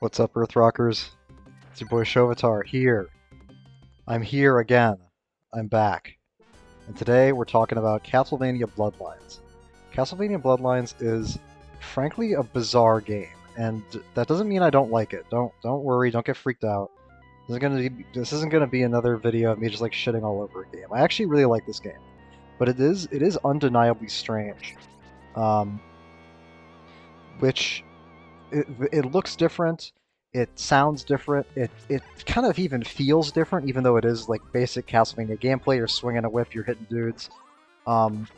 What's up, Earth Rockers? It's your boy Shovatar here. I'm here again. I'm back. And today we're talking about Castlevania Bloodlines. Castlevania Bloodlines is, frankly, a bizarre game, and that doesn't mean I don't like it. Don't worry. Don't get freaked out. This isn't gonna be another video of me just like shitting all over a game. I actually really like this game, but it is undeniably strange. Um, which it looks different, it sounds different, it kind of even feels different, even though it is like basic Castlevania gameplay. You're swinging a whip, you're hitting dudes, um,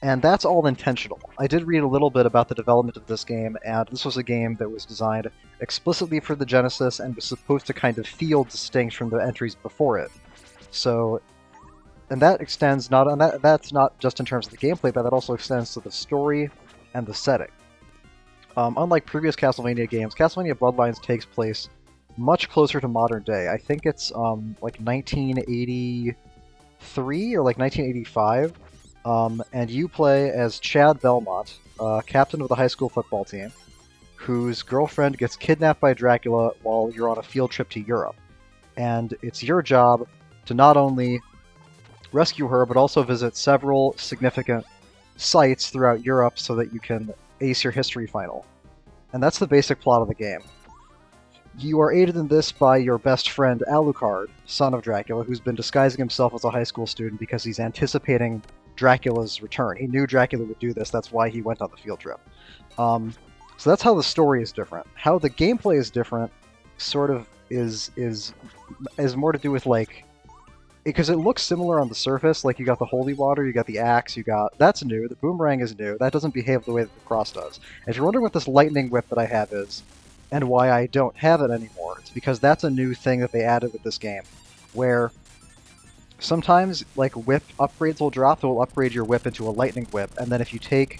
and that's all intentional. I did read a little bit about the development of this game, and this was a game that was designed explicitly for the Genesis and was supposed to kind of feel distinct from the entries before it. So, and that extends not and that's not just in terms of the gameplay, but that also extends to the story and the setting. Unlike previous Castlevania games, Castlevania Bloodlines takes place much closer to modern day. I think it's like 1983 or like 1985, and you play as Chad Belmont, captain of the high school football team, whose girlfriend gets kidnapped by Dracula while you're on a field trip to Europe. And it's your job to not only rescue her, but also visit several significant sites throughout Europe so that you can ace your history final. And that's the basic plot of the game. You are aided in this by your best friend Alucard, son of Dracula, who's been disguising himself as a high school student because he's anticipating Dracula's return. He knew Dracula would do this, that's why he went on the field trip. So that's how the story is different. How the gameplay is different sort of is more to do with like, because it looks similar on the surface. Like, you got the holy water, you got the axe, that's new. The boomerang is new. That doesn't behave the way that the cross does. If you're wondering what this lightning whip that I have is, and why I don't have it anymore, it's because that's a new thing that they added with this game, where sometimes like whip upgrades will drop. That will upgrade your whip into a lightning whip, and then if you take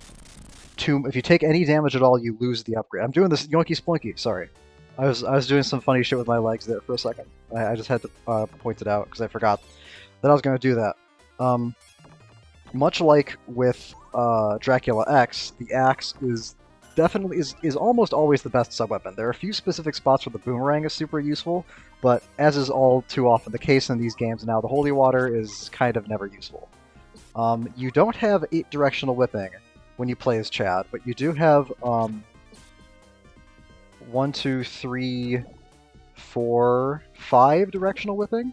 any damage at all, you lose the upgrade. I'm doing this yoinky splinky. Sorry. I was doing some funny shit with my legs there for a second. I just had to point it out because I forgot that I was going to do that. Much like with Dracula X, the axe is almost always the best subweapon. There are a few specific spots where the boomerang is super useful, but as is all too often the case in these games now, the holy water is kind of never useful. You don't have 8 directional whipping when you play as Chad, but you do have 1, 2, 3, 4, 5 directional whipping.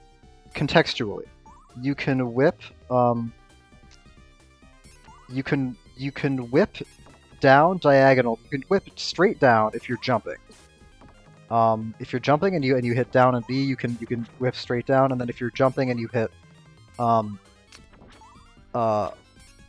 Contextually, you can whip. You can whip down diagonal. You can whip straight down if you're jumping. If you're jumping and you hit down and B, you can whip straight down. And then if you're jumping and you hit a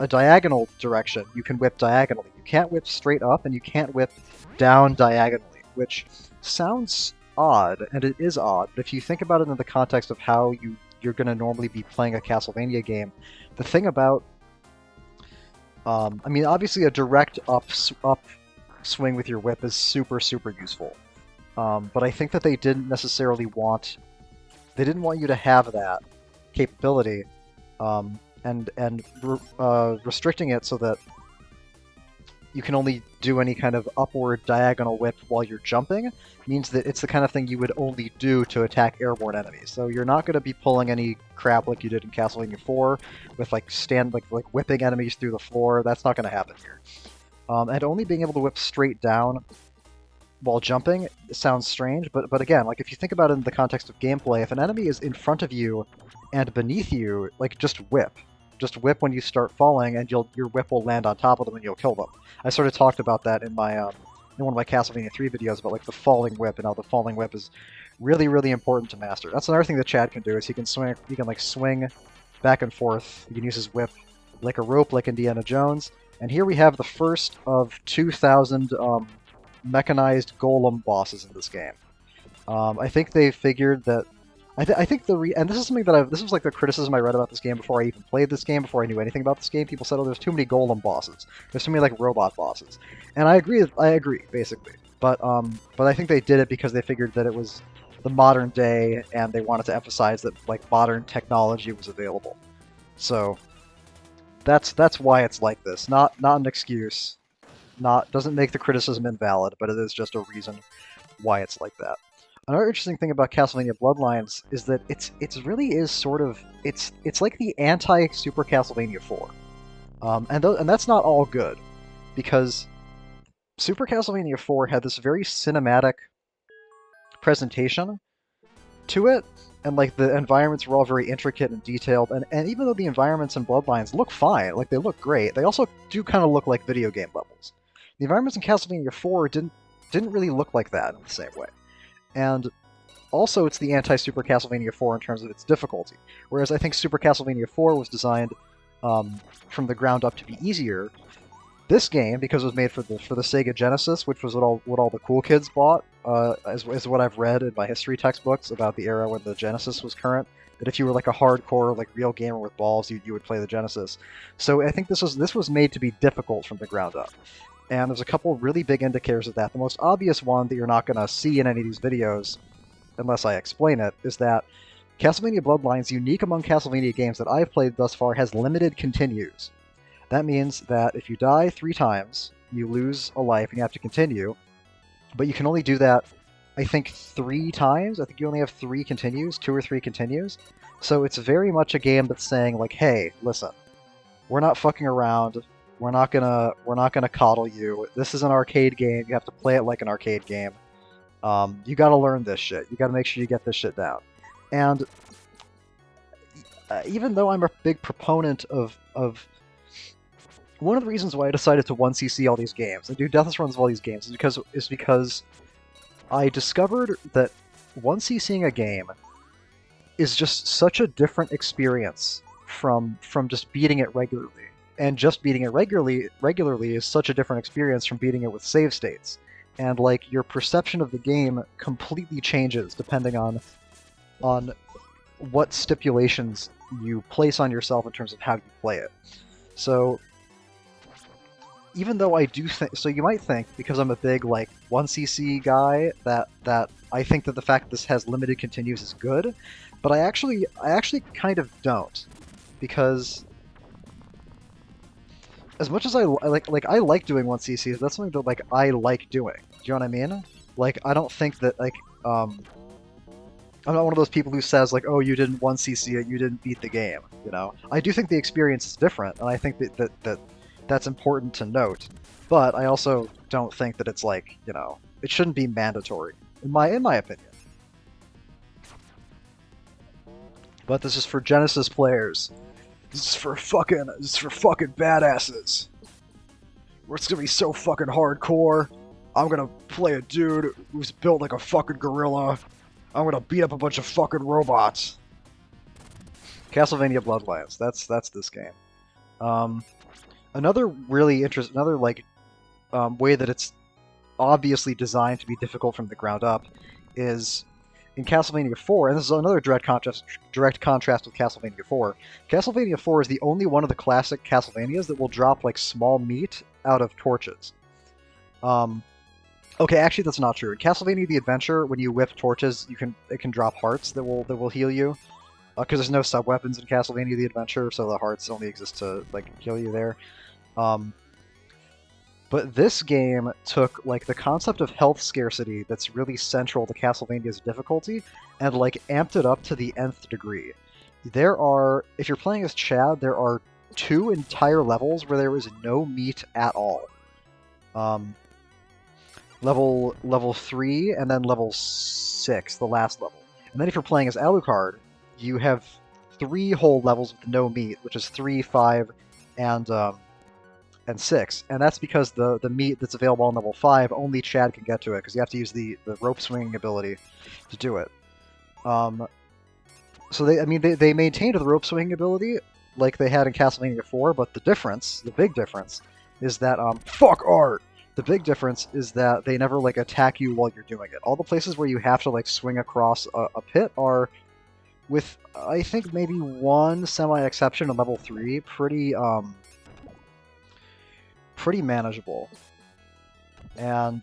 diagonal direction, you can whip diagonally. You can't whip straight up, and you can't whip down diagonally, which sounds odd, and it is odd, but if you think about it in the context of how you're going to normally be playing a Castlevania game, the thing about... I mean, obviously a direct up swing with your whip is super, super useful. But I think that they didn't necessarily want... They didn't want you to have that capability, and restricting it so that you can only do any kind of upward diagonal whip while you're jumping means that it's the kind of thing you would only do to attack airborne enemies. So you're not going to be pulling any crap like you did in Castlevania 4 with like whipping enemies through the floor. That's not going to happen here. And only being able to whip straight down while jumping sounds strange, but again, like if you think about it in the context of gameplay, if an enemy is in front of you and beneath you, like just whip. Just whip when you start falling, and your whip will land on top of them, and you'll kill them. I sort of talked about that in my in one of my Castlevania 3 videos about like the falling whip, and how the falling whip is really, really important to master. That's another thing that Chad can do, is he can swing. He can like swing back and forth. He can use his whip like a rope, like Indiana Jones. And here we have the first of 2,000 mechanized golem bosses in this game. I think they figured that. I think and this is something that this was like the criticism I read about this game before I even played this game, before I knew anything about this game. People said, "Oh, there's too many golem bosses. There's too many like robot bosses," and I agree. I agree basically, but I think they did it because they figured that it was the modern day, and they wanted to emphasize that like modern technology was available. So that's why it's like this. Not an excuse. doesn't make the criticism invalid, but it is just a reason why it's like that. Another interesting thing about Castlevania Bloodlines is that it's really is sort of it's like the anti Super Castlevania 4, and that's not all good, because Super Castlevania 4 had this very cinematic presentation to it, and like the environments were all very intricate and detailed, and even though the environments in Bloodlines look fine, like they look great, they also do kind of look like video game levels. The environments in Castlevania 4 didn't really look like that in the same way. And also it's the anti-Super Castlevania 4 in terms of its difficulty, whereas I think Super Castlevania 4 was designed from the ground up to be easier. This game, because it was made for the Sega Genesis, which was what all the cool kids bought, is what I've read in my history textbooks about the era when the Genesis was current. That if you were like a hardcore, like real gamer with balls, you would play the Genesis. So I think this was made to be difficult from the ground up. And there's a couple really big indicators of that. The most obvious one that you're not going to see in any of these videos, unless I explain it, is that Castlevania Bloodlines, unique among Castlevania games that I've played thus far, has limited continues. That means that if you die 3 times, you lose a life and you have to continue, but you can only do that, I think, 3 times. I think you only have 3 continues, 2 or 3 continues. So it's very much a game that's saying, like, hey, listen, we're not fucking around. We're not gonna coddle you. This is an arcade game. You have to play it like an arcade game. You gotta learn this shit. You gotta make sure you get this shit down. And even though I'm a big proponent of one of the reasons why I decided to 1cc all these games and do Deathless runs of all these games is because I discovered that 1ccing a game is just such a different experience from just beating it regularly. And just beating it regularly is such a different experience from beating it with save states. And like your perception of the game completely changes depending on what stipulations you place on yourself in terms of how you play it. So even though I do think, so you might think, because I'm a big like 1cc guy, that I think that the fact that this has limited continues is good, but I actually kind of don't, because as much as I like doing 1ccs, that's something that like I like doing. Do you know what I mean? Like I don't think that like I'm not one of those people who says like, oh, you didn't 1cc it, you didn't beat the game. You know, I do think the experience is different, and I think that's important to note. But I also don't think that it's like, you know, it shouldn't be mandatory in my opinion. But this is for Genesis players. This is for fucking badasses. It's gonna be so fucking hardcore. I'm gonna play a dude who's built like a fucking gorilla. I'm gonna beat up a bunch of fucking robots. Castlevania Bloodlines. That's this game. Another really interesting, way that it's obviously designed to be difficult from the ground up is in Castlevania 4, and this is another direct contrast with Castlevania 4. Castlevania 4 is the only one of the classic Castlevanias that will drop like small meat out of torches. Okay, actually that's not true. In Castlevania the Adventure, when you whip torches, it can drop hearts that will heal you. Because there's no sub-weapons in Castlevania the Adventure, so the hearts only exist to like heal you there. But this game took like the concept of health scarcity that's really central to Castlevania's difficulty and like amped it up to the nth degree. There are, if you're playing as Chad, there are 2 entire levels where there is no meat at all. Level 3 and then level 6, the last level. And then if you're playing as Alucard, you have 3 whole levels with no meat, which is 3, 5, and 6, and that's because the meat that's available on level 5, only Chad can get to it, because you have to use the rope swinging ability to do it. So they maintained the rope swinging ability like they had in Castlevania 4, but the big difference, is that fuck art. The big difference is that they never like attack you while you're doing it. All the places where you have to like swing across a pit are, with I think maybe one semi-exception on level 3, pretty manageable, and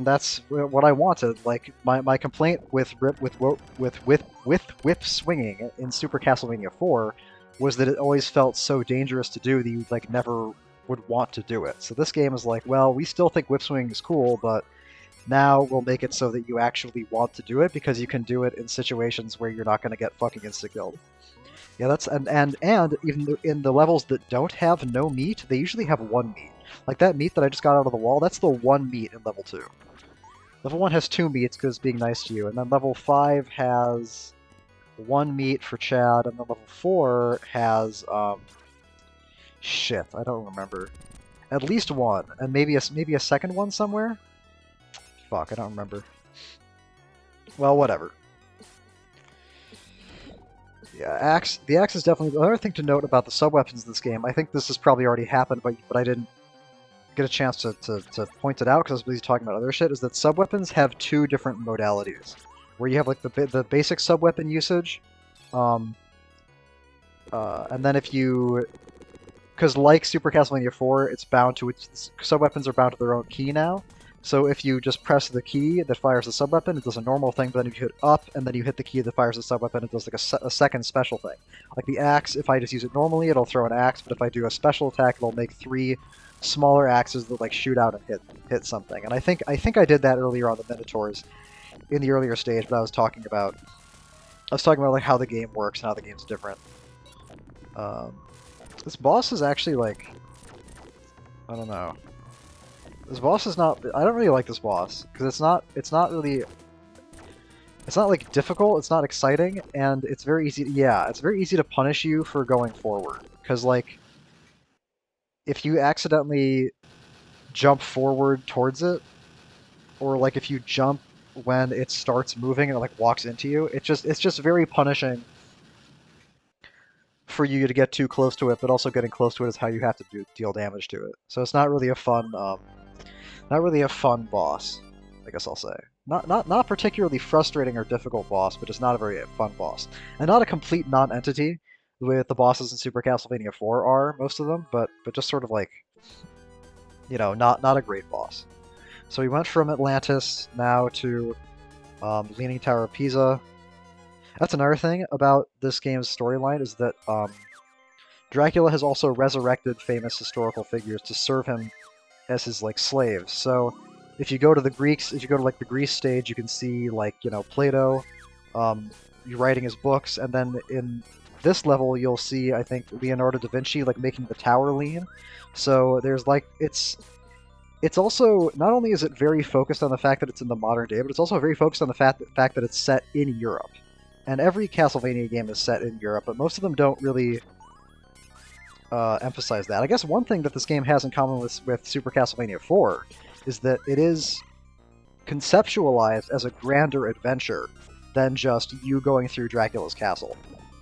that's what I wanted. Like my complaint with whip swinging in Super Castlevania 4 was that it always felt so dangerous to do that you like never would want to do it. So this game is like, well, we still think whip swing is cool, but now we'll make it so that you actually want to do it because you can do it in situations where you're not going to get fucking insta-killed. Yeah, that's and even in the levels that don't have no meat, they usually have one meat. Like that meat that I just got out of the wall, that's the one meat in level 2. Level 1 has 2 meats because being nice to you, and then level 5 has 1 meat for Chad, and then level 4 has shit, I don't remember. At least 1, and maybe a second one somewhere? Fuck, I don't remember. Well, whatever. Yeah, the axe is definitely the other thing to note about the sub-weapons in this game. I think this has probably already happened, but I didn't get a chance to point it out because I was busy talking about other shit, is that sub-weapons have 2 different modalities. Where you have like the basic sub-weapon usage, and then if you... Because like Super Castlevania 4, it's bound to sub-weapons are bound to their own key now. So if you just press the key that fires the sub-weapon, it does a normal thing, but then if you hit up, and then you hit the key that fires the sub-weapon, it does like a second special thing. Like the axe, if I just use it normally, it'll throw an axe, but if I do a special attack, it'll make 3 smaller axes that like shoot out and hit something. And I think I did that earlier on the Minotaurs in the earlier stage, but I was talking about like how the game works and how the game's different. This boss is actually like, I don't know. This boss is not. I don't really like this boss because it's not really. It's not like difficult. It's not exciting, and it's very easy. Yeah, it's very easy to punish you for going forward because like, if you accidentally jump forward towards it, or like if you jump when it starts moving and it like walks into you, it's just very punishing for you to get too close to it. But also getting close to it is how you have to deal damage to it. So it's not really a fun. Not really a fun boss, I guess I'll say. Not particularly frustrating or difficult boss, but just not a very fun boss. And not a complete non-entity, with the bosses in Super Castlevania 4 are, most of them, but just sort of like, you know, not a great boss. So we went from Atlantis now to Leaning Tower of Pisa. That's another thing about this game's storyline, is that Dracula has also resurrected famous historical figures to serve him as his like slaves. So if you go to the Greeks, if you go to like the Greece stage, you can see like, you know, Plato, writing his books, and then in this level you'll see, I think, Leonardo da Vinci like making the tower lean. So there's like it's also, not only is it very focused on the fact that it's in the modern day, but it's also very focused on the fact that it's set in Europe. And every Castlevania game is set in Europe, but most of them don't really emphasize that. I guess one thing that this game has in common with Super Castlevania 4 is that it is conceptualized as a grander adventure than just you going through Dracula's castle.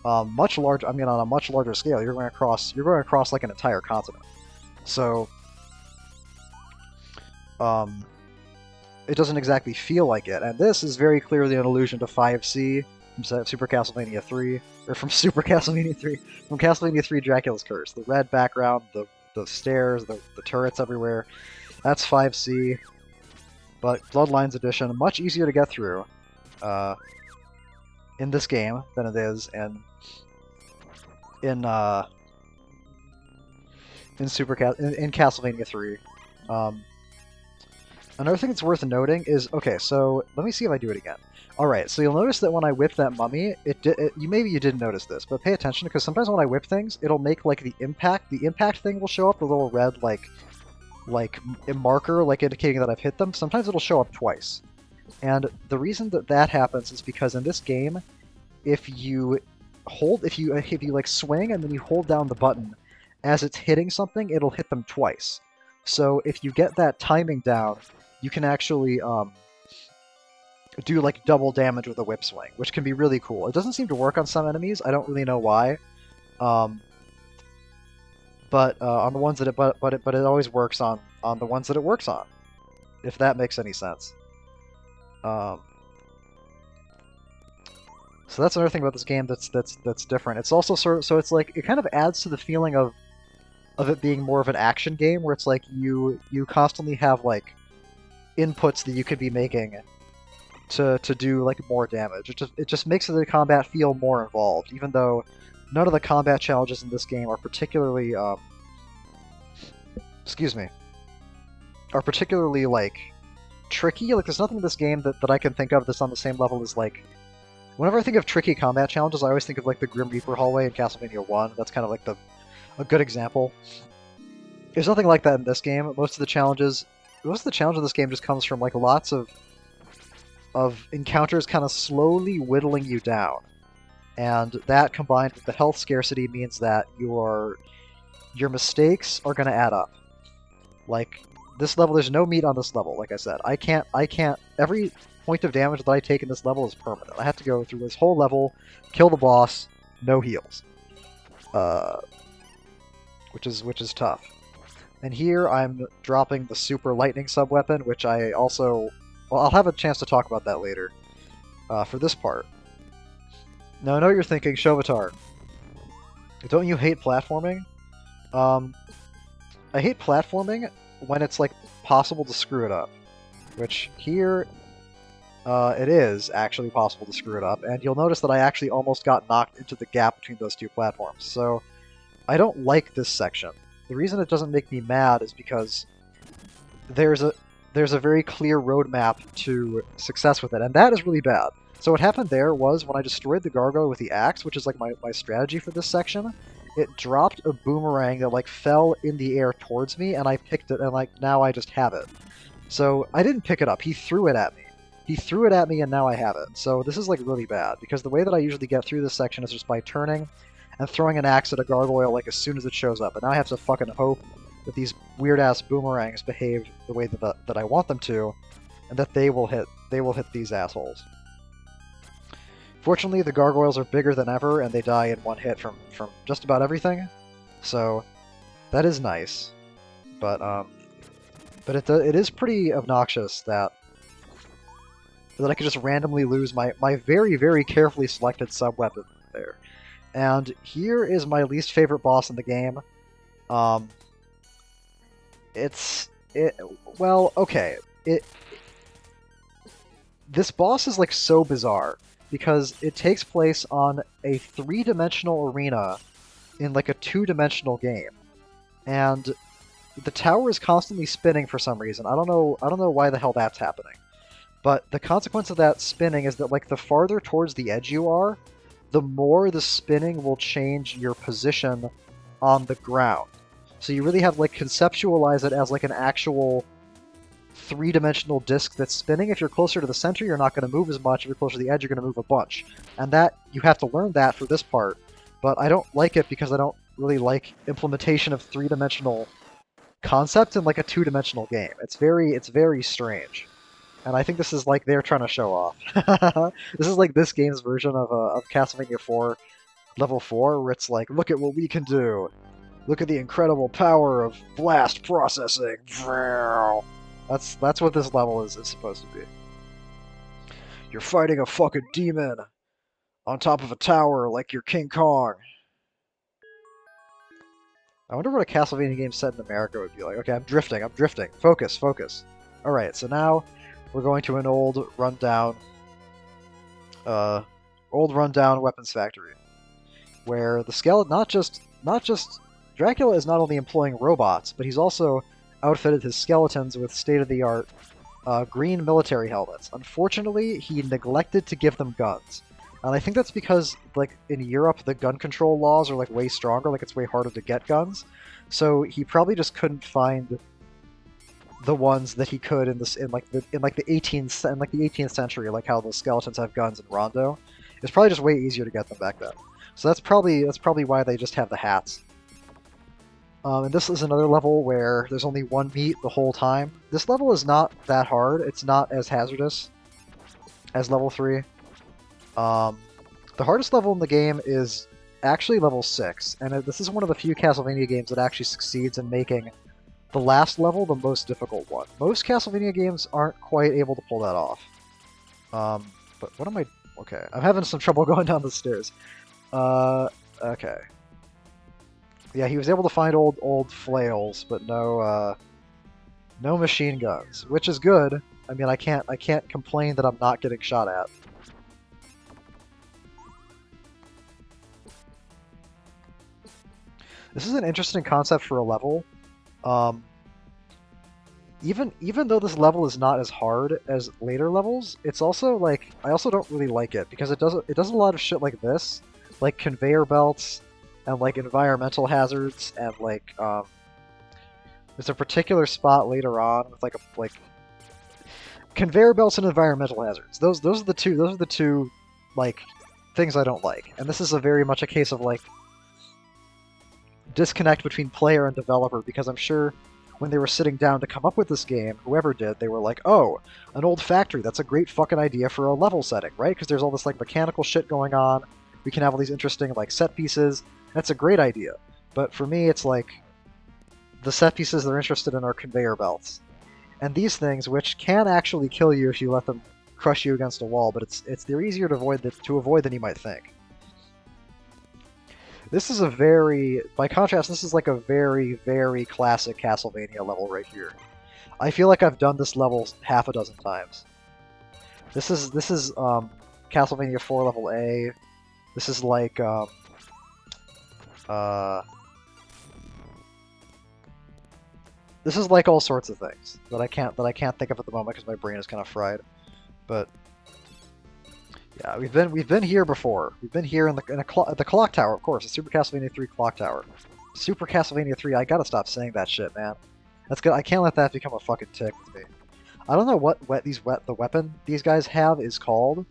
Much larger. I mean, on a much larger scale, you're going across like an entire continent. So, it doesn't exactly feel like it. And this is very clearly an allusion to 5C from Super Castlevania 3, or from Super Castlevania 3, from Castlevania 3 Dracula's Curse. The red background, the stairs, the turrets everywhere. That's 5C, but Bloodlines edition, much easier to get through in this game than it is in Castlevania 3. Another thing that's worth noting is, okay, so let me see if I do it again. Alright, so you'll notice that when I whip that mummy, maybe you didn't notice this, but pay attention, because sometimes when I whip things, it'll make like the impact thing will show up, the little red like marker, like indicating that I've hit them. Sometimes it'll show up twice. And the reason that happens is because in this game, if you like swing and then you hold down the button as it's hitting something, it'll hit them twice. So if you get that timing down, you can actually do like double damage with a whip swing, which can be really cool. It doesn't seem to work on some enemies. I don't really know why. But on the ones that it always works on the ones that it works on, if that makes any sense. So that's another thing about this game that's different. It's also so it's like it kind of adds to the feeling of it being more of an action game, where it's like you constantly have like inputs that you could be making to do like more damage. It just makes the combat feel more involved, even though none of the combat challenges in this game are particularly excuse me, are particularly, like, tricky. Like, there's nothing in this game that I can think of that's on the same level as, like... Whenever I think of tricky combat challenges, I always think of, like, the Grim Reaper hallway in Castlevania 1. That's kind of, like, a good example. There's nothing like that in this game. Most of the challenge in this game just comes from, like, lots of encounters kind of slowly whittling you down. And that, combined with the health scarcity, means that your mistakes are going to add up. Like, this level, there's no meat on this level, like I said. I can't, every point of damage that I take in this level is permanent. I have to go through this whole level, kill the boss, no heals. Which is tough. And here I'm dropping the super lightning sub-weapon, which I also... Well, I'll have a chance to talk about that later. For this part. Now, I know what you're thinking, Shovatar. Don't you hate platforming? I hate platforming when it's, like, possible to screw it up. Which, here, it is actually possible to screw it up, and you'll notice that I actually almost got knocked into the gap between those two platforms. So, I don't like this section. The reason it doesn't make me mad is because there's a very clear roadmap to success with it, and that is really bad. So what happened there was, when I destroyed the gargoyle with the axe, which is like my strategy for this section, it dropped a boomerang that like fell in the air towards me, and I picked it, and like now I just have it. So I didn't pick it up, he threw it at me. He threw it at me, and now I have it. So this is like really bad, because the way that I usually get through this section is just by turning and throwing an axe at a gargoyle like as soon as it shows up, and now I have to fucking hope that these weird-ass boomerangs behave the way that I want them to, and that they will hit these assholes. Fortunately, the gargoyles are bigger than ever, and they die in one hit from just about everything, so that is nice. But it is pretty obnoxious that I could just randomly lose my very, very carefully selected sub-weapon there. And here is my least favorite boss in the game. Well, okay. This boss is like so bizarre because it takes place on a 3-dimensional arena in like a 2-dimensional game. And the tower is constantly spinning for some reason. I don't know why the hell that's happening. But the consequence of that spinning is that like the farther towards the edge you are, the more the spinning will change your position on the ground. So you really have to like conceptualize it as like an actual 3-dimensional disc that's spinning. If you're closer to the center, you're not going to move as much. If you're closer to the edge, you're going to move a bunch. And that, you have to learn that for this part. But I don't like it because I don't really like implementation of 3-dimensional concepts in like a 2-dimensional game. It's very strange. And I think this is like they're trying to show off. This is like this game's version of Castlevania 4 Level 4, where it's like, look at what we can do. Look at the incredible power of blast processing. That's what this level is supposed to be. You're fighting a fucking demon on top of a tower like you're King Kong. I wonder what a Castlevania game set in America would be like. Okay, I'm drifting. Focus. Alright, so now we're going to an old rundown weapons factory, where the skeleton not just Dracula is not only employing robots, but he's also outfitted his skeletons with state-of-the-art green military helmets. Unfortunately, he neglected to give them guns, and I think that's because like in Europe the gun control laws are like way stronger, like it's way harder to get guns. So he probably just couldn't find the ones that he could in the 18th century, like how the skeletons have guns in Rondo. It's probably just way easier to get them back then. So that's probably why they just have the hats. And this is another level where there's only one meat the whole time. This level is not that hard. It's not as hazardous as level 3. The hardest level in the game is actually level 6, and this is one of the few Castlevania games that actually succeeds in making the last level the most difficult one. Most Castlevania games aren't quite able to pull that off. But what am I... Okay, I'm having some trouble going down the stairs. Okay. Yeah, he was able to find old flails, but no machine guns, which is good. I mean, I can't complain that I'm not getting shot at. This is an interesting concept for a level. even though this level is not as hard as later levels, it's also like I also don't really like it because it does a lot of shit like this, like conveyor belts and like environmental hazards and like there's a particular spot later on with like conveyor belts and environmental hazards. Those are the two like things I don't like. And this is a very much a case of like disconnect between player and developer because I'm sure when they were sitting down to come up with this game, whoever did, they were like, "Oh, an old factory. That's a great fucking idea for a level setting, right? Because there's all this like mechanical shit going on. We can have all these interesting like set pieces. That's a great idea." But for me, it's like the set pieces they're interested in are conveyor belts. And these things, which can actually kill you if you let them crush you against a wall, but they're easier to avoid than you might think. This is by contrast, this is like a very, very classic Castlevania level right here. I feel like I've done this level half a dozen times. This is Castlevania 4 level A. This is like this is like all sorts of things that I can't think of at the moment because my brain is kind of fried. But yeah, we've been here before. We've been here in the clock tower, of course, the Super Castlevania 3 clock tower. Super Castlevania 3. I gotta stop saying that shit, man. That's good. I can't let that become a fucking tick with me. I don't know what the weapon these guys have is called,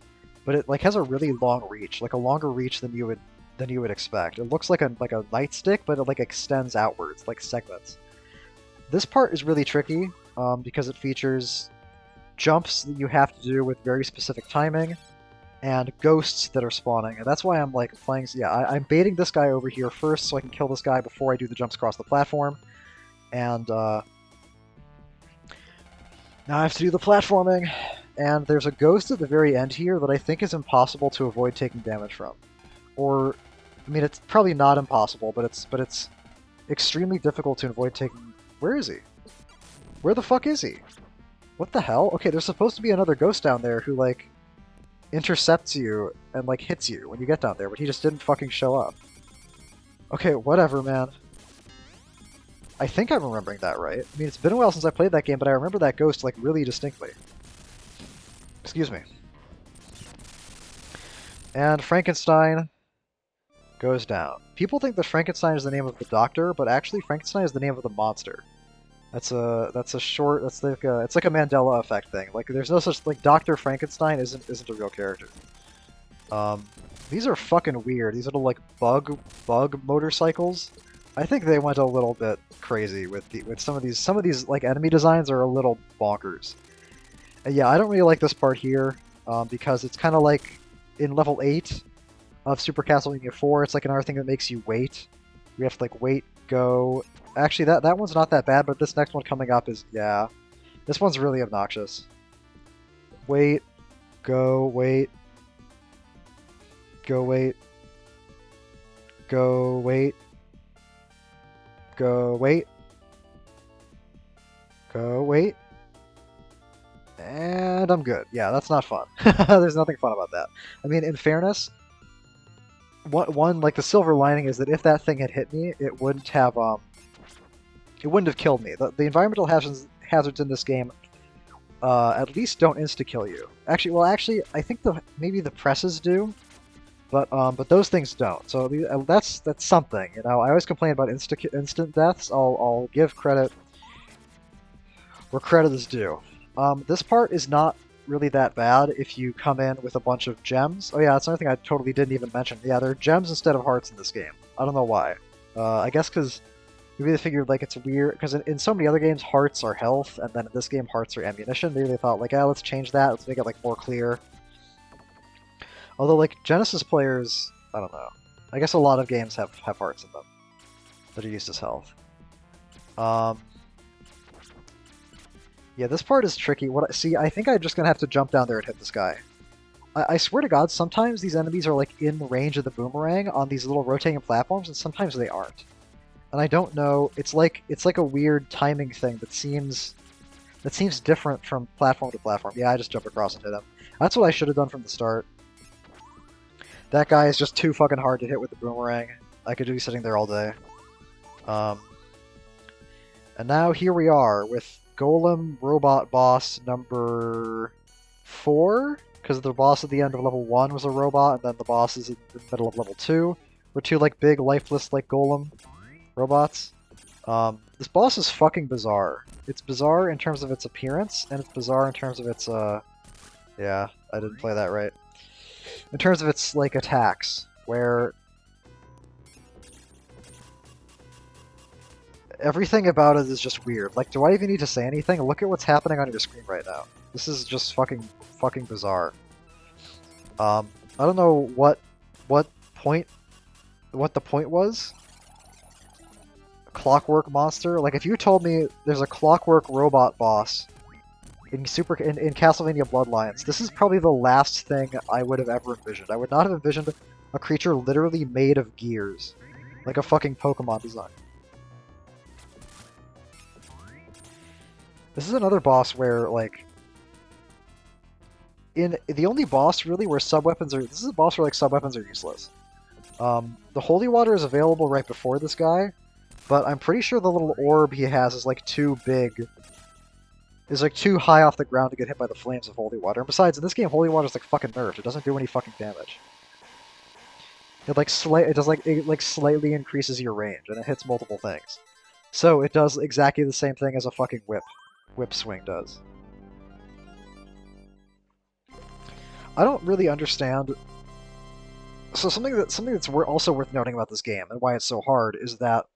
but it like has a really long reach, like a longer reach than you would expect. It looks like a nightstick, but it like extends outwards, like segments. This part is really tricky because it features jumps that you have to do with very specific timing, and ghosts that are spawning, and that's why I'm like playing. Yeah, I'm baiting this guy over here first so I can kill this guy before I do the jumps across the platform, and now I have to do the platforming. And there's a ghost at the very end here that I think is impossible to avoid taking damage from, or I mean it's probably not impossible, but it's extremely difficult to avoid taking. Where is he? Where the fuck is he? What the hell? Okay, there's supposed to be another ghost down there who like intercepts you and like hits you when you get down there, but he just didn't fucking show up. Okay, whatever, man. I think I'm remembering that right. I mean, it's been a while since I played that game, but I remember that ghost like really distinctly. Excuse me. And Frankenstein goes down. People think that Frankenstein is the name of the doctor, but actually Frankenstein is the name of the monster. It's like a Mandela effect thing. Like there's no such like Dr. Frankenstein isn't a real character. These are fucking weird. These little like bug motorcycles. I think they went a little bit crazy with some of these like enemy designs are a little bonkers. And yeah, I don't really like this part here because it's kind of like in level 8 of Super Castlevania 4. It's like another thing that makes you wait. We have to like wait, go. Actually, that one's not that bad, but this next one coming up is, yeah. This one's really obnoxious. Wait, go, wait. Go, wait. Go, wait. Go, wait. Go, wait. And I'm good. Yeah, that's not fun. There's nothing fun about that. I mean, in fairness, one like the silver lining is that if that thing had hit me, it wouldn't have killed me. The environmental hazards in this game at least don't insta-kill you. Actually, I think maybe the presses do, but those things don't. So that's something. You know, I always complain about instant deaths. I'll give credit where credit is due. This part is not really that bad if you come in with a bunch of gems. Oh yeah, that's another thing I totally didn't even mention. Yeah, there are gems instead of hearts in this game. I don't know why. I guess because maybe they figured like it's weird, because in so many other games hearts are health, and then in this game hearts are ammunition. Maybe they thought like, let's change that, let's make it like more clear. Although like Genesis players, I don't know. I guess a lot of games have hearts in them that are used as health. Yeah, this part is tricky. See, I think I'm just gonna have to jump down there and hit this guy. I swear to God, sometimes these enemies are like in range of the boomerang on these little rotating platforms, and sometimes they aren't. And I don't know. It's like a weird timing thing that seems different from platform to platform. Yeah, I just jumped across and hit him. That's what I should have done from the start. That guy is just too fucking hard to hit with the boomerang. I could be sitting there all day. And now here we are with Golem robot boss number 4, because the boss at the end of level 1 was a robot, and then the boss is in the middle of level 2, were two like big lifeless like golem robots. This boss is fucking bizarre. It's bizarre in terms of its appearance, and it's bizarre in terms of its yeah, I didn't play that right. In terms of its like attacks, where everything about it is just weird. Like, do I even need to say anything? Look at what's happening on your screen right now. This is just fucking bizarre. I don't know what the point was. Clockwork monster. Like, if you told me there's a clockwork robot boss in Castlevania Bloodlines, this is probably the last thing I would have ever envisioned. I would not have envisioned a creature literally made of gears, like a fucking Pokemon design. This is another boss where, like, the only boss really where sub-weapons are... This is a boss where, like, sub-weapons are useless. The Holy Water is available right before this guy, but I'm pretty sure the little orb he has is, like, too big. Is, like, too high off the ground to get hit by the flames of Holy Water. And besides, in this game, Holy Water is, like, fucking nerfed. It doesn't do any fucking damage. It, like, slightly increases your range, and it hits multiple things. So, it does exactly the same thing as a fucking whip swing does. I don't really understand. So something that's also worth noting about this game and why it's so hard is that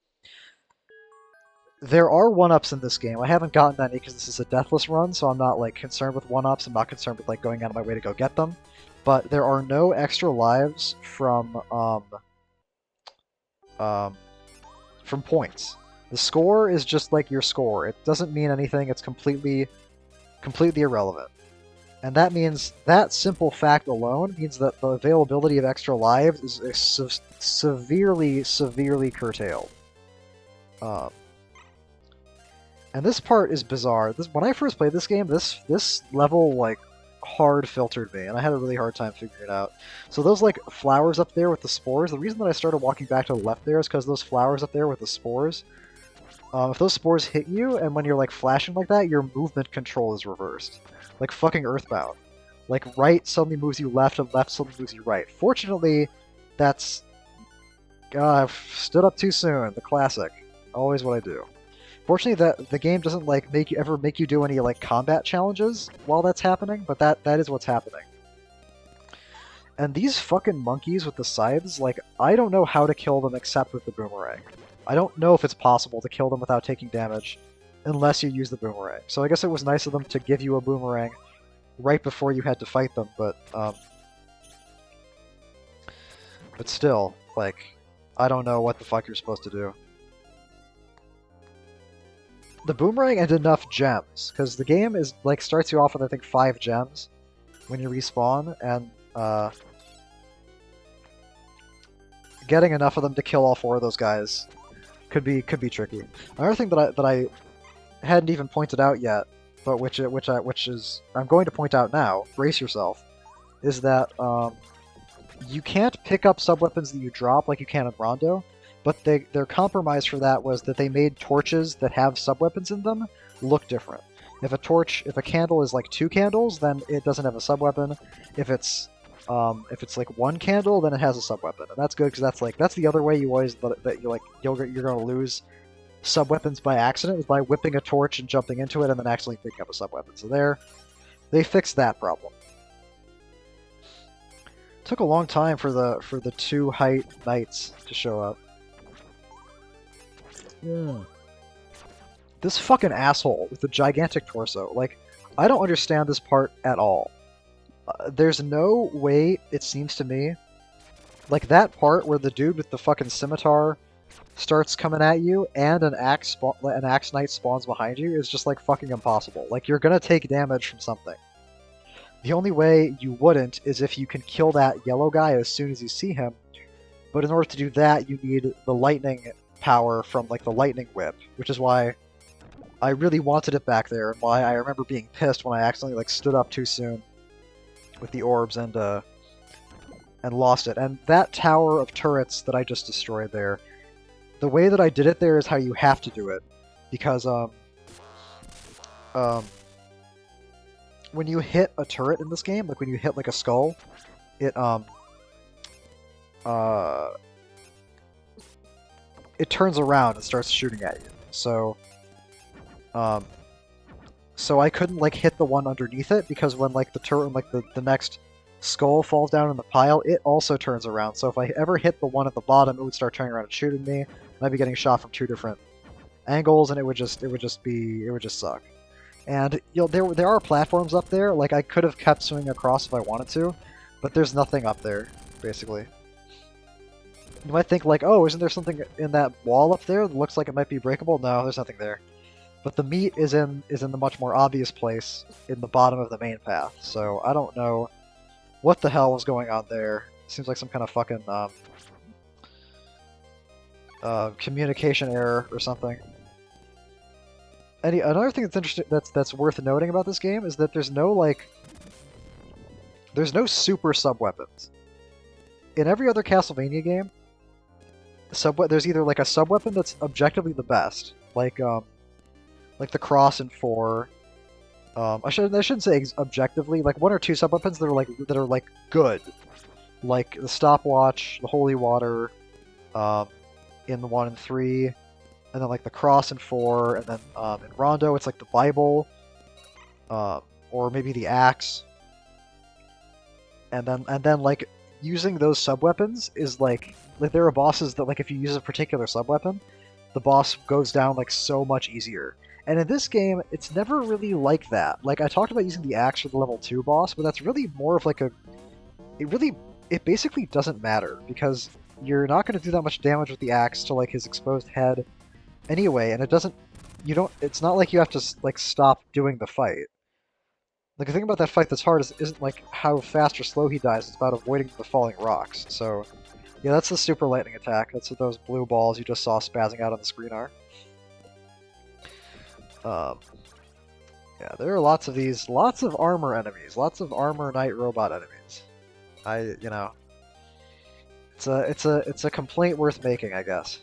there are 1-ups in this game. I haven't gotten any because this is a Deathless run, so I'm not like concerned with 1-ups. I'm not concerned with like going out of my way to go get them. But there are no extra lives from points. The score is just like your score. It doesn't mean anything. It's completely irrelevant. And that means, that simple fact alone means that the availability of extra lives is severely curtailed. And this part is bizarre. When I first played this game, this level, like, hard filtered me, and I had a really hard time figuring it out. So those, like, flowers up there with the spores, the reason that I started walking back to the left there is because those flowers up there with the spores, if those spores hit you, and when you're, like, flashing like that, your movement control is reversed. Like fucking Earthbound. Like, right suddenly moves you left, and left suddenly moves you right. Fortunately, that's... I've stood up too soon. The classic. Always what I do. Fortunately, that the game doesn't, like, ever make you do any, like, combat challenges while that's happening, but that is what's happening. And these fucking monkeys with the scythes, like, I don't know how to kill them except with the boomerang. I don't know if it's possible to kill them without taking damage unless you use the boomerang. So I guess it was nice of them to give you a boomerang right before you had to fight them, but still, like, I don't know what the fuck you're supposed to do. The boomerang and enough gems, because the game is, like, starts you off with, I think, 5 gems when you respawn, and getting enough of them to kill all 4 of those guys could be tricky. Another thing that I hadn't even pointed out yet, but which is I'm going to point out now. Brace yourself. Is that you can't pick up sub-weapons that you drop like you can in Rondo, but their compromise for that was that they made torches that have sub-weapons in them look different. If a candle is like 2 candles, then it doesn't have a sub-weapon. If it's like 1 candle, then it has a sub-weapon, and that's good because that's the other way you always you're going to lose sub-weapons by accident, is by whipping a torch and jumping into it and then accidentally picking up a sub-weapon. So they fixed that problem. Took a long time for the 2 height knights to show up. Yeah. This fucking asshole with the gigantic torso, like, I don't understand this part at all. There's no way, it seems to me, like that part where the dude with the fucking scimitar starts coming at you and an axe knight spawns behind you is just, like, fucking impossible. Like, you're gonna take damage from something. The only way you wouldn't is if you can kill that yellow guy as soon as you see him, but in order to do that, you need the lightning power from, like, the lightning whip, which is why I really wanted it back there, and why I remember being pissed when I accidentally, like, stood up too soon with the orbs and lost it. And that tower of turrets that I just destroyed there, the way that I did it there is how you have to do it, because um, when you hit a turret in this game, like when you hit like a skull, it uh, it turns around and starts shooting at you. Um, so I couldn't like hit the one underneath it because when like the turret, like the next skull falls down in the pile, it also turns around. So if I ever hit the one at the bottom, it would start turning around and shooting me. And I'd be getting shot from two different angles, and it would just suck. And you know there are platforms up there. Like I could have kept swinging across if I wanted to, but there's nothing up there basically. You might think like, oh, isn't there something in that wall up there that looks like it might be breakable? No, there's nothing there. But the meat is in the much more obvious place in the bottom of the main path. So I don't know what the hell was going on there. Seems like some kind of fucking communication error or something. Another thing that's interesting that's worth noting about this game is that there's no super sub weapons. In every other Castlevania game, there's either like a sub weapon that's objectively the best, like the cross in 4. I shouldn't say objectively, like one or two sub weapons that are like good, like the stopwatch, the holy water, in the 1 and 3, and then like the cross in 4, and then in Rondo it's like the Bible, or maybe the axe, and then like using those sub weapons is like there are bosses that like if you use a particular sub weapon, the boss goes down like so much easier. And in this game, it's never really like that. Like, I talked about using the axe for the level 2 boss, but that's really more of like it basically doesn't matter, because you're not going to do that much damage with the axe to like his exposed head anyway, and it's not like you have to like stop doing the fight. Like, the thing about that fight that's hard isn't like how fast or slow he dies, it's about avoiding the falling rocks. So, yeah, that's the super lightning attack. That's what those blue balls you just saw spazzing out on the screen are. Yeah, there are lots of these, lots of armor enemies, lots of armor knight robot enemies. It's a complaint worth making, I guess.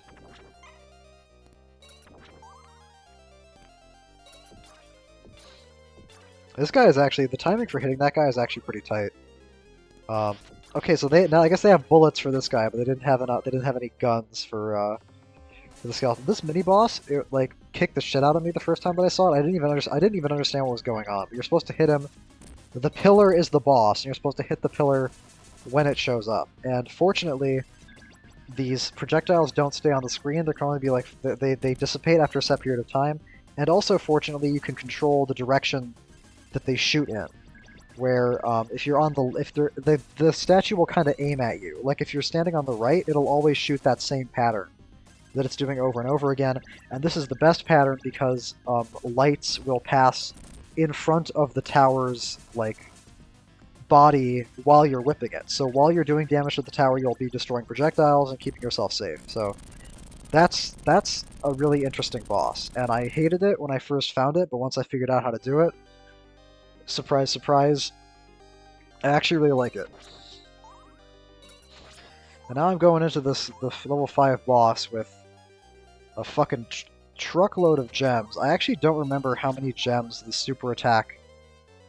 This guy is actually, the timing for hitting that guy is actually pretty tight. Okay, so now I guess they have bullets for this guy, but they didn't have any guns for the skeleton. This mini boss, it like kicked the shit out of me the first time that I saw it. I didn't even understand what was going on. But you're supposed to hit him. The pillar is the boss, and you're supposed to hit the pillar when it shows up. And fortunately, these projectiles don't stay on the screen. They can only be like they dissipate after a set period of time. And also, fortunately, you can control the direction that they shoot in. Where if you're on the statue will kind of aim at you. Like if you're standing on the right, it'll always shoot that same pattern that it's doing over and over again. And this is the best pattern because lights will pass in front of the tower's like body while you're whipping it. So while you're doing damage to the tower, you'll be destroying projectiles and keeping yourself safe. So that's a really interesting boss, and I hated it when I first found it, but once I figured out how to do it, surprise, surprise, I actually really like it. And now I'm going into the level 5 boss with a fucking truckload of gems. I actually don't remember how many gems the super attack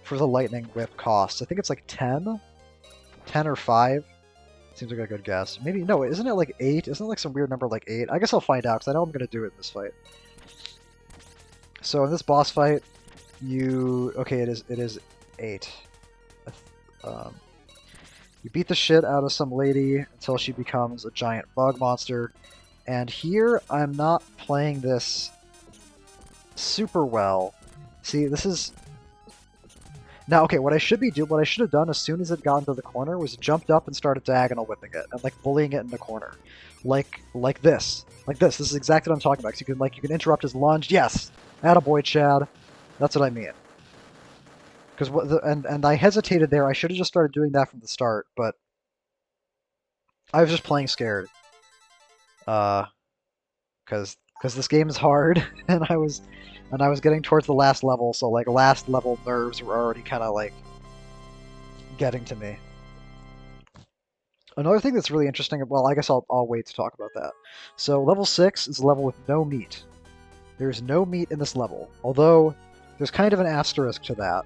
for the lightning whip costs. I think it's like 10? 10 or 5? Seems like a good guess. Maybe, no, isn't it like 8? Isn't it like some weird number like 8? I guess I'll find out, because I know I'm going to do it in this fight. So in this boss fight, okay, it is 8. You beat the shit out of some lady until she becomes a giant bug monster. And here, I'm not playing this super well. See, this is... Now, okay, what I should have done as soon as it got into the corner was jumped up and started diagonal whipping it, and like bullying it in the corner. Like this. This is exactly what I'm talking about, because you can interrupt his lunge. Yes! Attaboy, Chad. That's what I mean. Because and I hesitated there. I should have just started doing that from the start, but I was just playing scared. Because this game is hard, and I was getting towards the last level, so like last level nerves were already kind of like getting to me. Another thing that's really interesting, well, I guess I'll wait to talk about that. So level 6 is a level with no meat. There's no meat in this level, although there's kind of an asterisk to that,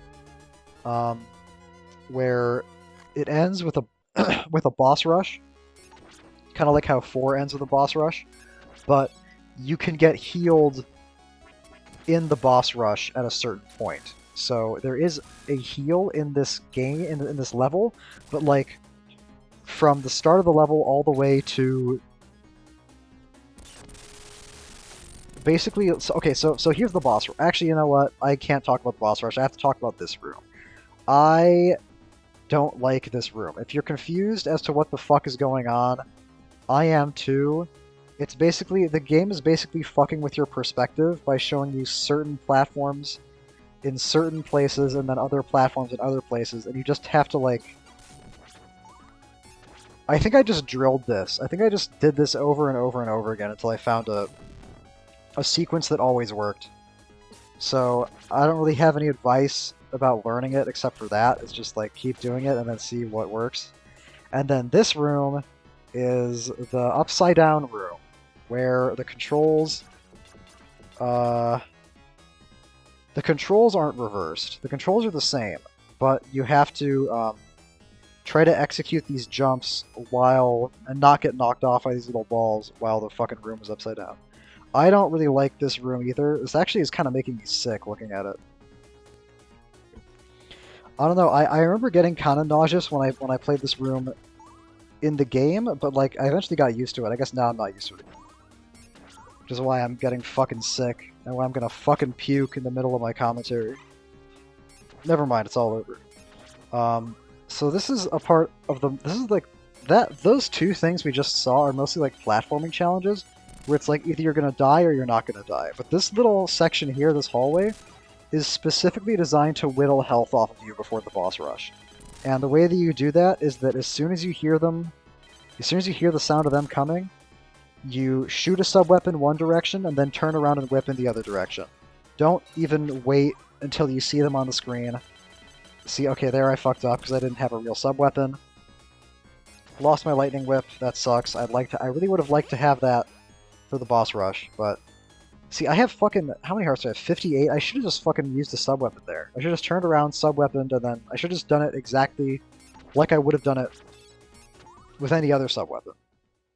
where it ends with a with a boss rush, kind of like how 4 ends with a boss rush, but you can get healed in the boss rush at a certain point. So there is a heal in this game, in this level, but like from the start of the level all the way to basically, okay, so here's the boss rush. Actually, you know what? I can't talk about the boss rush. I have to talk about this room. I don't like this room. If you're confused as to what the fuck is going on, I am too. It's basically, the game is basically fucking with your perspective by showing you certain platforms in certain places and then other platforms in other places, and you just have to, like... I think I just drilled this. I think I just did this over and over and over again until I found a sequence that always worked. So I don't really have any advice about learning it except for that. It's just like keep doing it and then see what works. And then this room is the upside down room where the controls aren't reversed. The controls are the same, but you have to try to execute these jumps and not get knocked off by these little balls while the fucking room is upside down. I don't really like this room either. This actually is kind of making me sick looking at it. I don't know. I remember getting kind of nauseous when I played this room in the game, but like I eventually got used to it. I guess now I'm not used to it. Which is why I'm getting fucking sick and why I'm gonna fucking puke in the middle of my commentary. Never mind, it's all over. So this is a part of the. This is like that. Those two things we just saw are mostly like platforming challenges, where it's like either you're gonna die or you're not gonna die. But this little section here, this hallway, is specifically designed to whittle health off of you before the boss rush. And the way that you do that is that as soon as you hear them, as soon as you hear the sound of them coming, you shoot a sub-weapon one direction and then turn around and whip in the other direction. Don't even wait until you see them on the screen. See, okay, there I fucked up because I didn't have a real sub-weapon. Lost my lightning whip, that sucks. I really would have liked to have that for the boss rush, but... See, I have fucking... How many hearts do I have? 58? I should have just fucking used the sub-weapon there. I should have just turned around, sub-weaponed, and then... I should have just done it exactly like I would have done it with any other sub-weapon.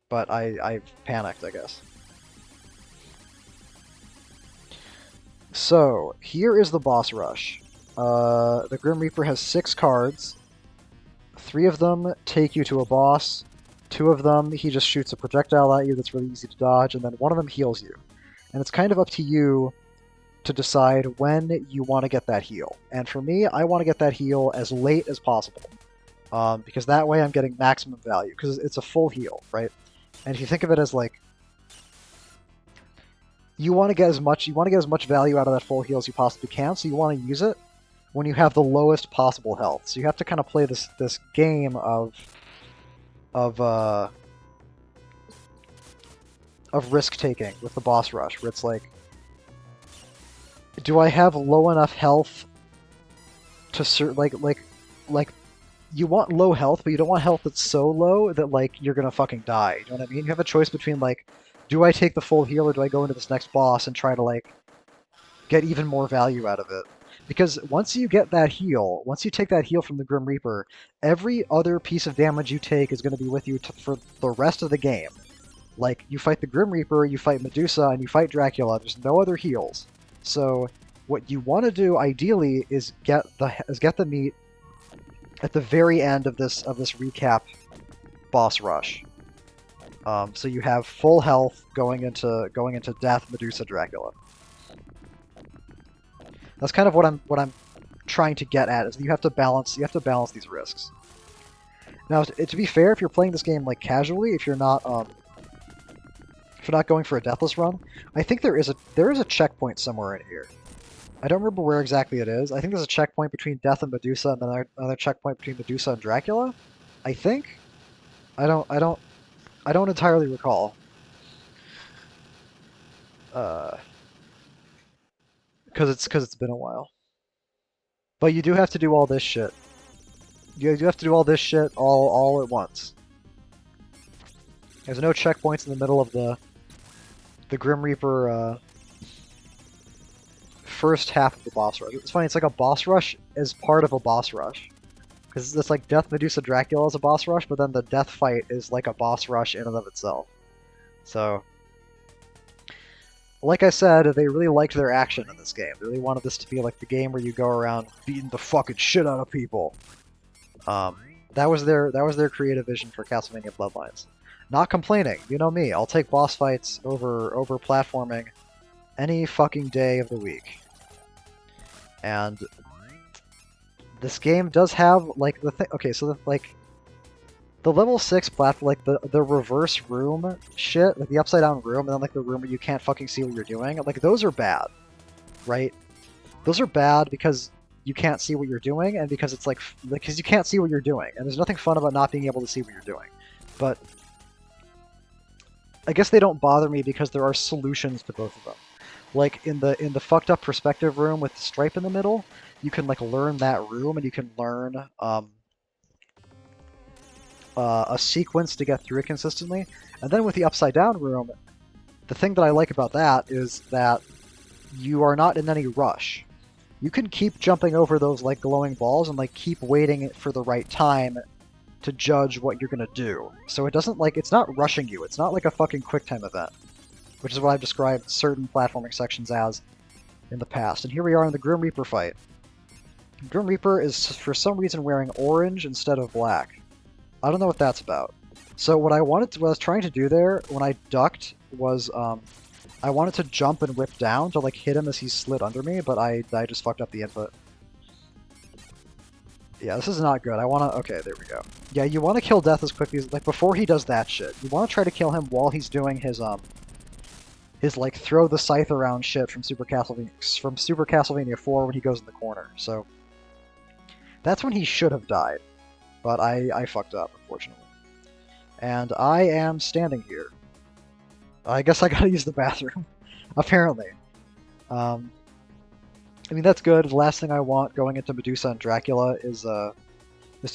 But I panicked, I guess. So, here is the boss rush. The Grim Reaper has 6 cards. 3 of them take you to a boss. 2 of them, he just shoots a projectile at you that's really easy to dodge, and then 1 of them heals you. And it's kind of up to you to decide when you want to get that heal. And for me, I want to get that heal as late as possible. Because that way I'm getting maximum value, because it's a full heal, right? And if you think of it as like... You want to get as much value out of that full heal as you possibly can, so you want to use it when you have the lowest possible health. So you have to kind of play this game of risk-taking with the boss rush, where it's like, do I have low enough health to like you want low health, but you don't want health that's so low that like you're gonna fucking die. You know what I mean? You have a choice between like, do I take the full heal or do I go into this next boss and try to like get even more value out of it? Because once you get that heal, once you take that heal from the Grim Reaper, every other piece of damage you take is going to be with you for the rest of the game. Like, you fight the Grim Reaper, you fight Medusa, and you fight Dracula. There's no other heals. So, what you want to do, ideally, is get the meat at the very end of this recap boss rush. So you have full health going into Death, Medusa, Dracula. That's kind of what I'm trying to get at, is you have to balance these risks. Now, to be fair, if you're playing this game like casually, if you're not going for a Deathless run, I think there is a checkpoint somewhere in here. I don't remember where exactly it is. I think there's a checkpoint between Death and Medusa, and then another checkpoint between Medusa and Dracula. I think. I don't entirely recall. Because it's been a while. But you do have to do all this shit. You do have to do all this shit all at once. There's no checkpoints in the middle of the Grim Reaper first half of the boss rush. It's funny, it's like a boss rush as part of a boss rush. Because it's like Death Medusa Dracula is a boss rush, but then the death fight is like a boss rush in and of itself. So, like I said, they really liked their action in this game. They really wanted this to be like the game where you go around beating the fucking shit out of people. That was their creative vision for Castlevania Bloodlines. Not complaining, you know me. I'll take boss fights over platforming any fucking day of the week. And this game does have like the thing. Okay, so the level 6 platform, like the reverse room shit, like the upside down room, and then like the room where you can't fucking see what you're doing. Like those are bad, right? Those are bad because you can't see what you're doing, and because it's like because you can't see what you're doing, and there's nothing fun about not being able to see what you're doing. But I guess they don't bother me because there are solutions to both of them. Like in the fucked up perspective room with the stripe in the middle, you can like learn that room, and you can learn a sequence to get through it consistently. And then with the upside down room, the thing that I like about that is that you are not in any rush. You can keep jumping over those like glowing balls and like keep waiting for the right time to judge what you're gonna do. So it doesn't like, it's not rushing you. It's not like a fucking QuickTime event, which is what I've described certain platforming sections as in the past. And here we are in the Grim Reaper fight. Grim Reaper is for some reason wearing orange instead of black. I don't know what that's about. So what I was trying to do there when I ducked was I wanted to jump and whip down to like hit him as he slid under me, but I just fucked up the input. Yeah, this is not good. Okay, there we go. Yeah, you want to kill Death as quickly as, like, before he does that shit. You want to try to kill him while he's doing his like, throw the scythe around shit from Super Castlevania 4 when he goes in the corner. So, that's when he should have died. But I fucked up, unfortunately. And I am standing here. I guess I gotta use the bathroom. Apparently. I mean, that's good. The last thing I want going into Medusa and Dracula is to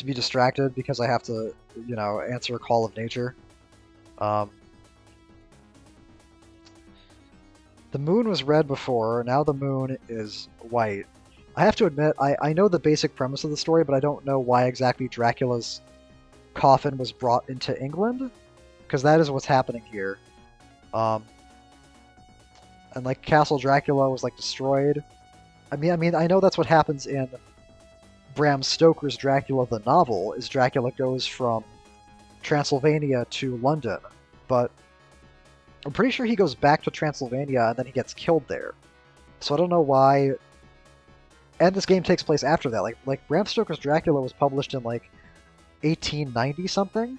be distracted because I have to, you know, answer a call of nature. The moon was red before, now the moon is white. I have to admit, I know the basic premise of the story, but I don't know why exactly Dracula's coffin was brought into England, because that is what's happening here. And like Castle Dracula was like destroyed. I mean, I know that's what happens in Bram Stoker's Dracula the novel, is Dracula goes from Transylvania to London, but I'm pretty sure he goes back to Transylvania and then he gets killed there. So I don't know why. And this game takes place after that. Like Bram Stoker's Dracula was published in like 1890 something,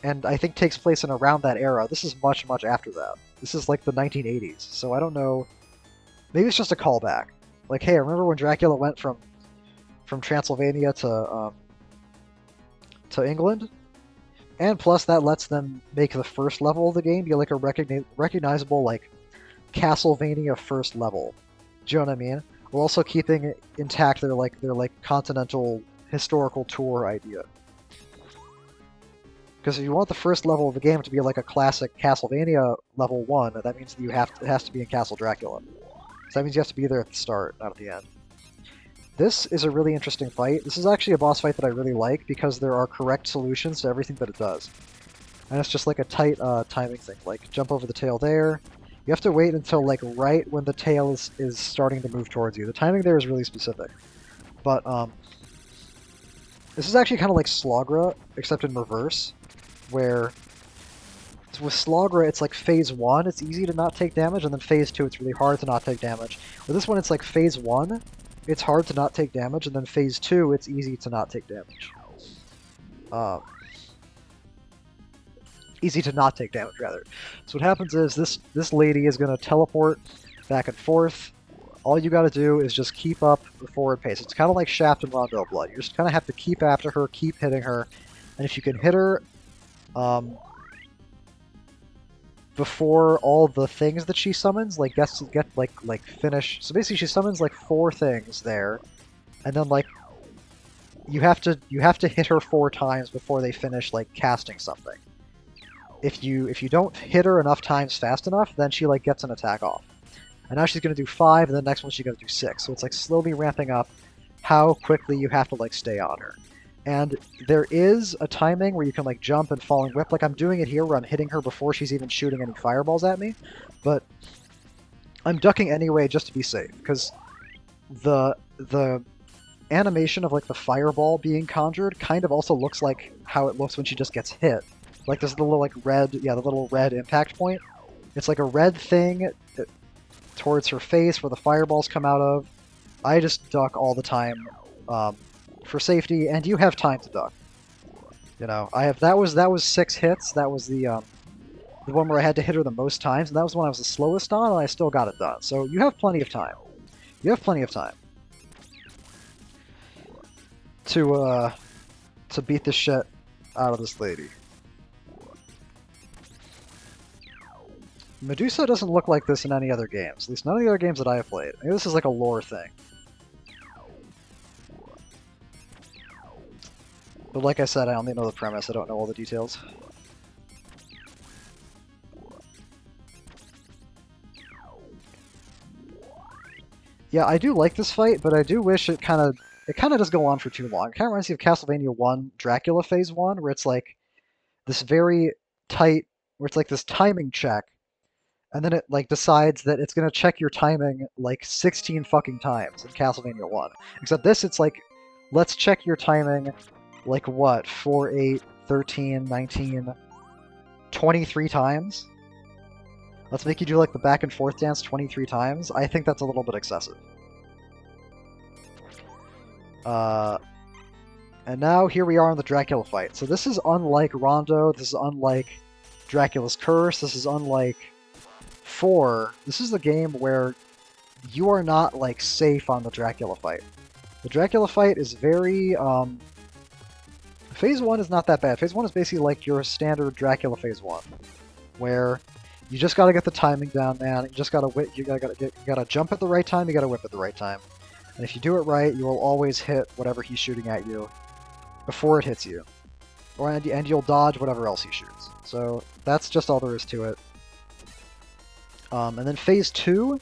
and I think takes place in around that era. This is much, much after that. This is like the 1980s. So I don't know. Maybe it's just a callback. Like, hey, remember when Dracula went from Transylvania to England? And plus, that lets them make the first level of the game be like a recognizable like Castlevania first level. Do you know what I mean? While also keeping intact their continental historical tour idea. Because if you want the first level of the game to be like a classic Castlevania level 1, that means that it has to be in Castle Dracula. So that means you have to be there at the start, not at the end. This is a really interesting fight. This is actually a boss fight that I really like because there are correct solutions to everything that it does. And it's just like a tight timing thing. Like, jump over the tail there. You have to wait until like right when the tail is starting to move towards you. The timing there is really specific. But this is actually kind of like Slogra, except in reverse, where with Slogra it's like phase 1, it's easy to not take damage, and then phase 2 it's really hard to not take damage. With this one it's like phase 1, it's hard to not take damage, and then phase 2 it's easy to not take damage. Easy to not take damage, rather. So what happens is this lady is going to teleport back and forth. All you got to do is just keep up the forward pace. It's kind of like Shaft and Rondo Blood. You just kind of have to keep after her, keep hitting her, and if you can hit her before all the things that she summons, like finish. So basically, she summons like 4 things there, and then like you have to hit her 4 times before they finish like casting something. If you don't hit her enough times fast enough, then she like gets an attack off. and now she's going to do 5, and the next one she's going to do 6. So it's like slowly ramping up how quickly you have to like stay on her. And there is a timing where you can like jump and fall and whip. Like I'm doing it here where I'm hitting her before she's even shooting any fireballs at me, but I'm ducking anyway just to be safe, because the animation of like the fireball being conjured kind of also looks like how it looks when she just gets hit. Like there's the little like red, yeah, the little red impact point. It's like a red thing towards her face where the fireballs come out of. I just duck all the time for safety, and you have time to duck. You know, I have that was 6 hits. That was the one where I had to hit her the most times, and that was the one I was the slowest on, and I still got it done. So you have plenty of time. You have plenty of time to beat the shit out of this lady. Medusa doesn't look like this in any other games. At least none of the other games that I have played. Maybe this is like a lore thing. But like I said, I only know the premise. I don't know all the details. Yeah, I do like this fight, but I do wish it kind of does go on for too long. It kind of reminds me of Castlevania 1, Dracula Phase 1, where it's like this very tight, where it's like this timing check, and then it like decides that it's gonna check your timing like 16 fucking times in Castlevania 1. Except this, it's like, let's check your timing like what, 4, 8, 13, 19, 23 times? Let's make you do like the back and forth dance 23 times? I think that's a little bit excessive. And now here we are in the Dracula fight. So this is unlike Rondo, this is unlike Dracula's Curse, this is unlike 4. This is the game where you are not like safe on the Dracula fight. The Dracula fight is very Phase 1 is not that bad. Phase 1 is basically like your standard Dracula Phase 1, where you just gotta get the timing down, man. You just gotta you gotta jump at the right time, you gotta whip at the right time. And if you do it right, you will always hit whatever he's shooting at you before it hits you. And you'll dodge whatever else he shoots. So that's just all there is to it. And then Phase 2,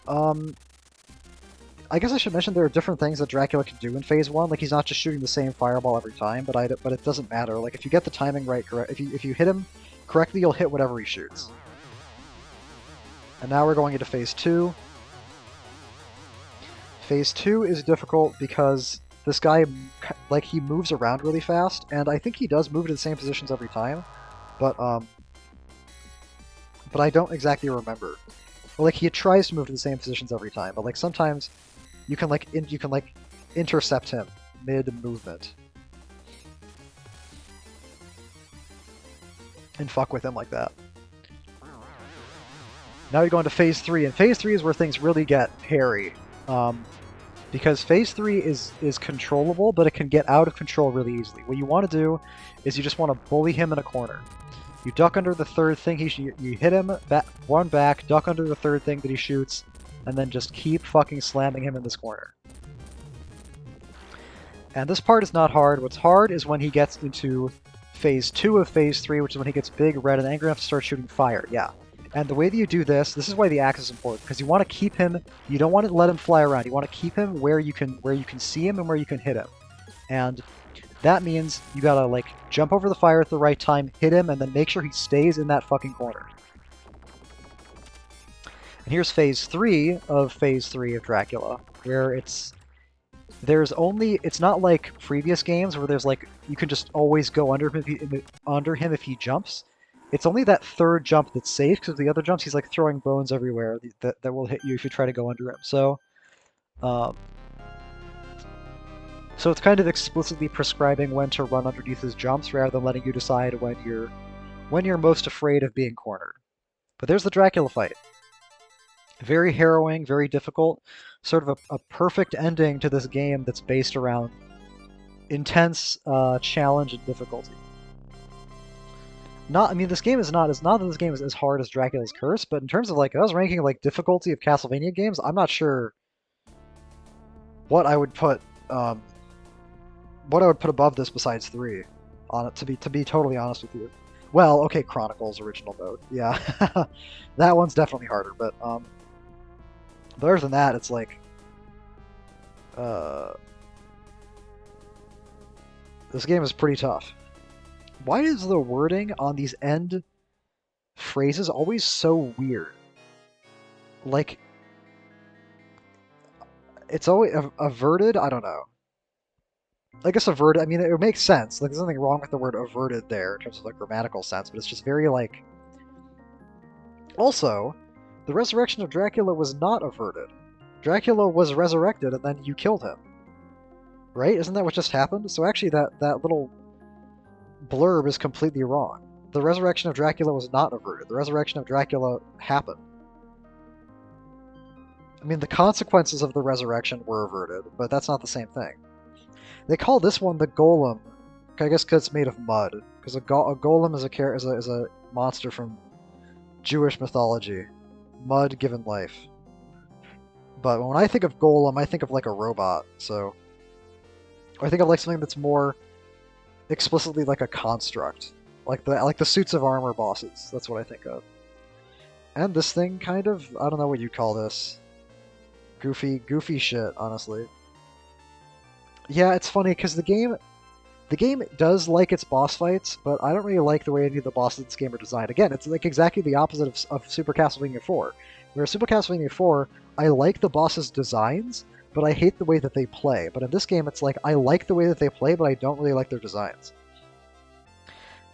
I guess I should mention there are different things that Dracula can do in Phase 1. Like, he's not just shooting the same fireball every time, but it doesn't matter. Like, if you get the timing right, if you hit him correctly, you'll hit whatever he shoots. And now we're going into Phase 2. Phase 2 is difficult because this guy, like, he moves around really fast, and I think he does move to the same positions every time, but I don't exactly remember. Well, like, he tries to move to the same positions every time, but like sometimes you can intercept him mid-movement and fuck with him like that. Now we go into Phase 3, and Phase 3 is where things really get hairy. Because Phase 3 is controllable, but it can get out of control really easily. What you want to do is you just want to bully him in a corner. You duck under the third thing you hit him, run back, duck under the third thing that he shoots, and then just keep fucking slamming him in this corner. And this part is not hard. What's hard is when he gets into Phase 2 of Phase 3, which is when he gets big, red, and angry enough to start shooting fire. Yeah. And the way that you do this is why the axe is important, because you want to keep him, you don't want to let him fly around, you want to keep him where you can see him and where you can hit him. And that means you gotta, like, jump over the fire at the right time, hit him, and then make sure he stays in that fucking corner. And here's Phase 3 of Dracula, where it's not like previous games where there's, like, you can just always go under him if he jumps. It's only that third jump that's safe, because the other jumps he's, like, throwing bones everywhere that will hit you if you try to go under him. So it's kind of explicitly prescribing when to run underneath his jumps rather than letting you decide when you're most afraid of being cornered. But there's the Dracula fight. Very harrowing, very difficult, sort of a perfect ending to this game that's based around intense challenge and difficulty. This game is not as hard as Dracula's Curse, but in terms of, like, if I was ranking, like, difficulty of Castlevania games, I'm not sure what I would put above this besides 3 on it, to be totally honest with you. Well, okay, Chronicles original mode. Yeah. That one's definitely harder, but But other than that, it's like, uh, this game is pretty tough. Why is the wording on these end phrases always so weird? Like, it's always averted. I don't know. I guess averted. I mean, it makes sense. Like, there's nothing wrong with the word averted there in terms of like grammatical sense, but it's just very like. Also, the resurrection of Dracula was not averted. Dracula was resurrected, and then you killed him. Right? Isn't that what just happened? So actually, that little blurb is completely wrong. The resurrection of Dracula was not averted. The resurrection of Dracula happened. I mean, the consequences of the resurrection were averted, but that's not the same thing. They call this one the Golem, I guess because it's made of mud. Because a golem is a monster from Jewish mythology. Mud given life. But when I think of Golem, I think of like a robot, so... I think of like something that's more explicitly like a construct. Like the suits of armor bosses. That's what I think of. And this thing kind of, I don't know what you'd call this. Goofy shit, honestly. Yeah, it's funny because the game does like its boss fights, but I don't really like the way any of the bosses in this game are designed. Again, it's like exactly the opposite of Super Castlevania 4. Where Super Castlevania 4, I like the bosses' designs, but I hate the way that they play. But in this game, it's like, I like the way that they play, but I don't really like their designs.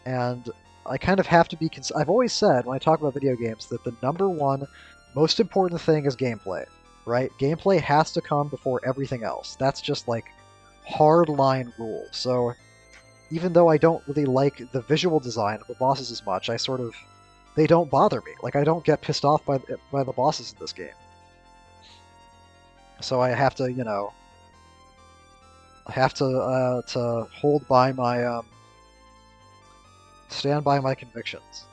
And I kind of have to be... I've always said, when I talk about video games, that the number one most important thing is gameplay, right? Gameplay has to come before everything else. That's just, like, hard-line rule. So, even though I don't really like the visual design of the bosses as much, I sort of... They don't bother me. Like, I don't get pissed off by the bosses in this game. So I have to, you know, I have to hold by my, stand by my convictions.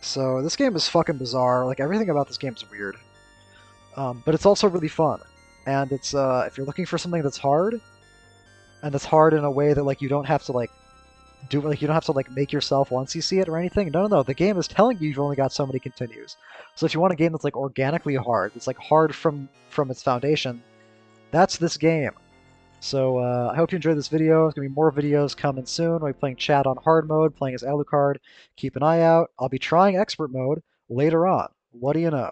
So this game is fucking bizarre. Like, everything about this game is weird. But it's also really fun. And it's, if you're looking for something that's hard, and that's hard in a way that, like, you don't have to, like, you don't have to, like, make yourself once you see it or anything. No. The game is telling you you've only got so many continues. So if you want a game that's, like, organically hard, that's, like, hard from its foundation, that's this game. So I hope you enjoyed this video. There's going to be more videos coming soon. I'll be playing Chad on hard mode, playing as Alucard. Keep an eye out. I'll be trying expert mode later on. What do you know?